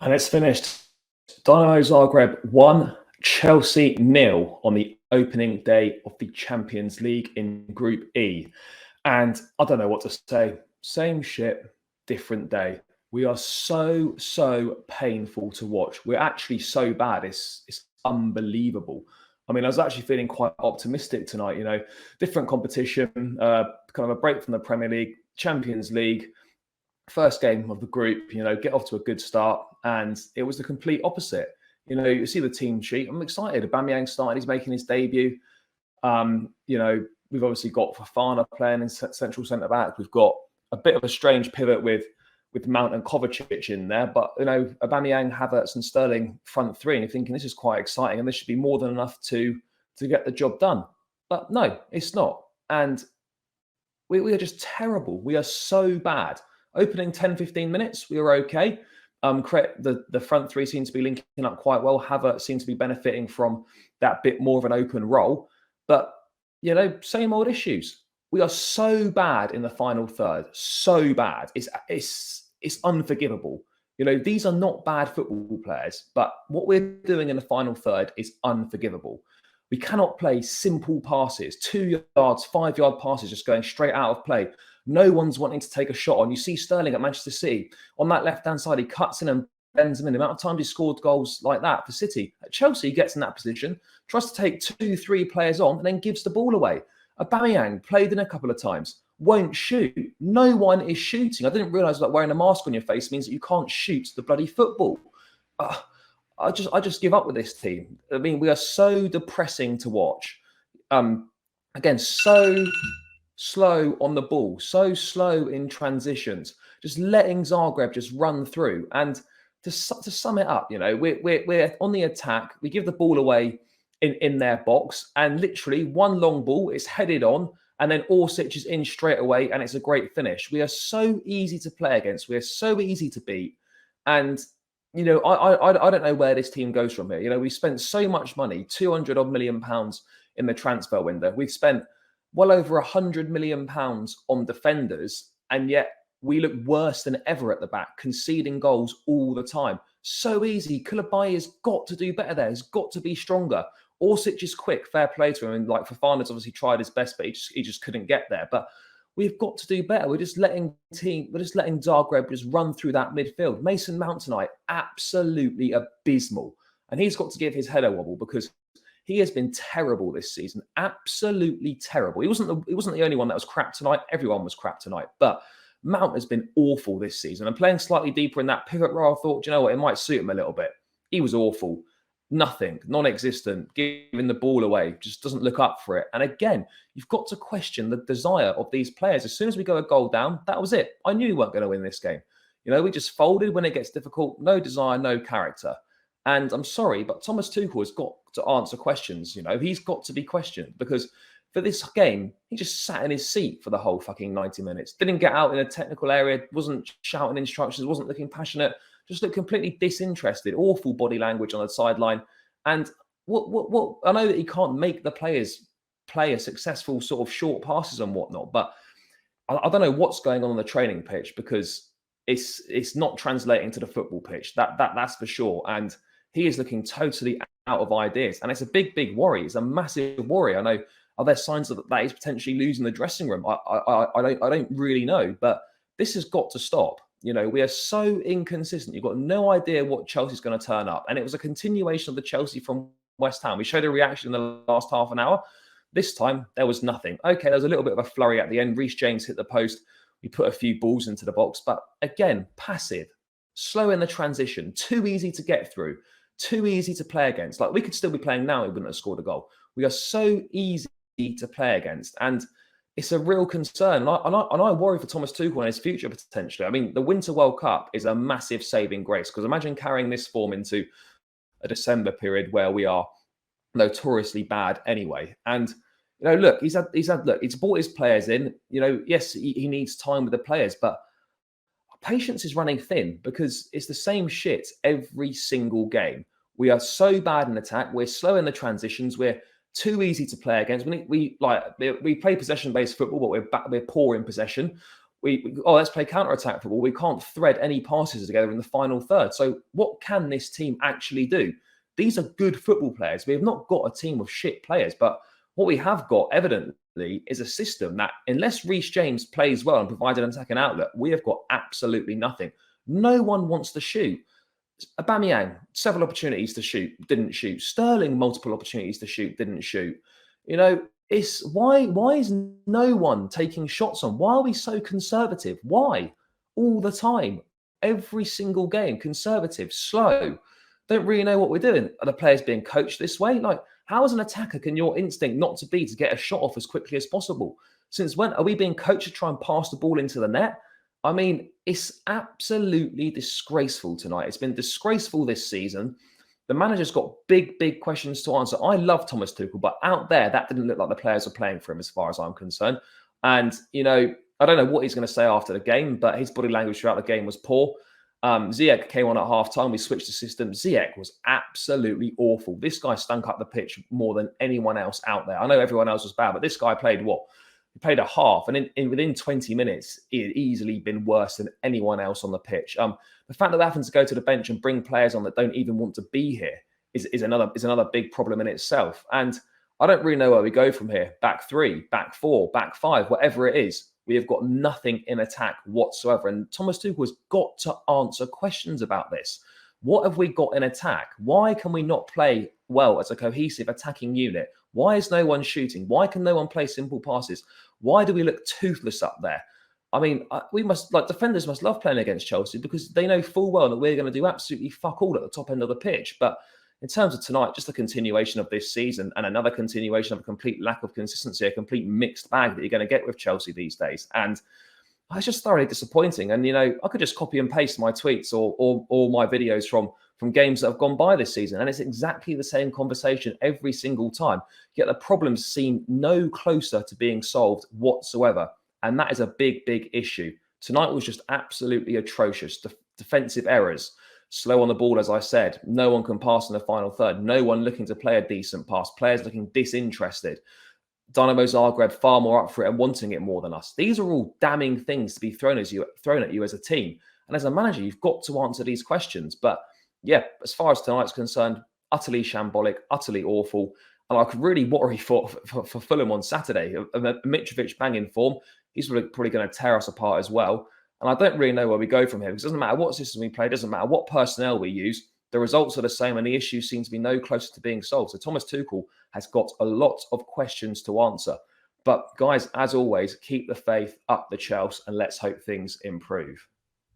And it's finished. Dinamo Zagreb 1, Chelsea 0 on the opening day of the Champions League in Group E. And I don't know what to say. Same shit, different day. We are so painful to watch. We're actually so bad. It's unbelievable. I mean, I was actually feeling quite optimistic tonight. Different competition, kind of a break from the Premier League, Champions League, first game of the group, get off to a good start. And it was the complete opposite. You see the team sheet. I'm excited. Aubameyang started. He's making his debut. We've obviously got Fofana playing in central centre back. We've got a bit of a strange pivot with Mount and Kovacic in there. But, Aubameyang, Havertz and Sterling front three. And you're thinking this is quite exciting. And this should be more than enough to get the job done. But no, it's not. And we are just terrible. We are so bad. Opening 10, 15 minutes, we were okay. The front three seem to be linking up quite well. Havertz seems to be benefiting from that bit more of an open role. But, same old issues. We are so bad in the final third. So bad. It's unforgivable. These are not bad football players. But what we're doing in the final third is unforgivable. We cannot play simple passes, 2 yards, 5 yard passes just going straight out of play. No one's wanting to take a shot on. You see Sterling at Manchester City on that left-hand side. He cuts in and bends them in. The amount of times he scored goals like that for City. At Chelsea, he gets in that position, tries to take 2-3 players on, and then gives the ball away. Aubameyang played in a couple of times, won't shoot. No one is shooting. I didn't realise that wearing a mask on your face means that you can't shoot the bloody football. I just give up with this team. I mean, we are so depressing to watch. Again, so slow on the ball, so slow in transitions, just letting Zagreb just run through. And to sum it up, we're on the attack. We give the ball away in their box, and literally one long ball is headed on, and then Orsic is in straight away, and it's a great finish. We are so easy to play against. We are so easy to beat. And I don't know where this team goes from here. We spent so much money, 200 odd million pounds in the transfer window. We've spent well over 100 million pounds on defenders, and yet we look worse than ever at the back, conceding goals all the time. So easy. Koulibaly has got to do better there. He's got to be stronger. Orsic is quick, fair play to him. And Fofana's obviously tried his best, but he just couldn't get there. But we've got to do better. We're just letting Zagreb just run through that midfield. Mason Mount tonight, absolutely abysmal. And he's got to give his head a wobble because he has been terrible this season. Absolutely terrible. He wasn't the only one that was crap tonight. Everyone was crap tonight. But Mount has been awful this season. And playing slightly deeper in that pivot role, I thought, it might suit him a little bit. He was awful. Nothing, non-existent, giving the ball away, just doesn't look up for it. And again, you've got to question the desire of these players. As soon as we go a goal down, that was it. I knew we weren't going to win this game. We just folded when it gets difficult. No desire, no character. And I'm sorry, but Thomas Tuchel has got to answer questions. He's got to be questioned because for this game, he just sat in his seat for the whole fucking 90 minutes. Didn't get out in a technical area, wasn't shouting instructions, wasn't looking passionate. Just looked completely disinterested. Awful body language on the sideline. And what I know that he can't make the players play a successful sort of short passes and whatnot, but I don't know what's going on the training pitch because it's not translating to the football pitch. That's for sure. And he is looking totally out of ideas. And it's a big worry. It's a massive worry. I know. Are there signs that he's potentially losing the dressing room? I don't really know, but this has got to stop. We are so inconsistent. You've got no idea what Chelsea's going to turn up. And it was a continuation of the Chelsea from West Ham. We showed a reaction in the last half an hour. This time, there was nothing. Okay, there was a little bit of a flurry at the end. Reece James hit the post. We put a few balls into the box. But again, passive, slow in the transition, too easy to get through, too easy to play against. We could still be playing now. We wouldn't have scored a goal. We are so easy to play against. And it's a real concern. And I worry for Thomas Tuchel and his future potentially. I mean, the Winter World Cup is a massive saving grace because imagine carrying this form into a December period where we are notoriously bad anyway. And, look, he's brought his players in. Yes, he needs time with the players, but patience is running thin because it's the same shit every single game. We are so bad in attack. We're slow in the transitions. We're too easy to play against. We play possession-based football, but we're poor in possession. let's play counter-attack football. We can't thread any passes together in the final third. So what can this team actually do? These are good football players. We have not got a team of shit players, but what we have got, evidently, is a system that, unless Reece James plays well and provides an attacking outlet, we have got absolutely nothing. No one wants to shoot. Aubameyang, several opportunities to shoot, didn't shoot. Sterling, multiple opportunities to shoot, didn't shoot. You know, it's why is no one taking shots on? Why are we so conservative? Why? All the time. Every single game, conservative, slow. Don't really know what we're doing. Are the players being coached this way? Like, how as an attacker can your instinct not to be to get a shot off as quickly as possible? Since when are we being coached to try and pass the ball into the net? I mean, it's absolutely disgraceful tonight. It's been disgraceful this season. The manager's got big questions to answer. I love Thomas Tuchel, but out there, that didn't look like the players were playing for him as far as I'm concerned. And, you know, I don't know what he's going to say after the game, but his body language throughout the game was poor. Ziyech came on at half-time. We switched the system. Ziyech was absolutely awful. This guy stunk up the pitch more than anyone else out there. I know everyone else was bad, but this guy played what? He played a half, and within 20 minutes, he had easily been worse than anyone else on the pitch. The fact that they happen to go to the bench and bring players on that don't even want to be here is another big problem in itself. And I don't really know where we go from here. Back three, back four, back five, whatever it is. We have got nothing in attack whatsoever. And Thomas Tuchel has got to answer questions about this. What have we got in attack? Why can we not play well as a cohesive attacking unit? Why is no one shooting? Why can no one play simple passes? Why do we look toothless up there? I mean, defenders must love playing against Chelsea because they know full well that we're going to do absolutely fuck all at the top end of the pitch. But in terms of tonight, just a continuation of this season and another continuation of a complete lack of consistency, a complete mixed bag that you're going to get with Chelsea these days. And it's just thoroughly disappointing. And, you know, I could just copy and paste my tweets or my videos from games that have gone by this season. And it's exactly the same conversation every single time. Yet the problems seem no closer to being solved whatsoever. And that is a big issue. Tonight was just absolutely atrocious. Defensive errors, slow on the ball, as I said. No one can pass in the final third. No one looking to play a decent pass. Players looking disinterested. Dinamo Zagreb far more up for it and wanting it more than us. These are all damning things to be thrown at you as a team. And as a manager, you've got to answer these questions. But yeah, as far as tonight's concerned, utterly shambolic, utterly awful. And I could really worry for Fulham on Saturday. Mitrovic banging form. He's probably going to tear us apart as well. And I don't really know where we go from here because it doesn't matter what system we play, it doesn't matter what personnel we use. The results are the same and the issues seem to be no closer to being solved. So Thomas Tuchel has got a lot of questions to answer. But guys, as always, keep the faith, up the Chelsea, and let's hope things improve.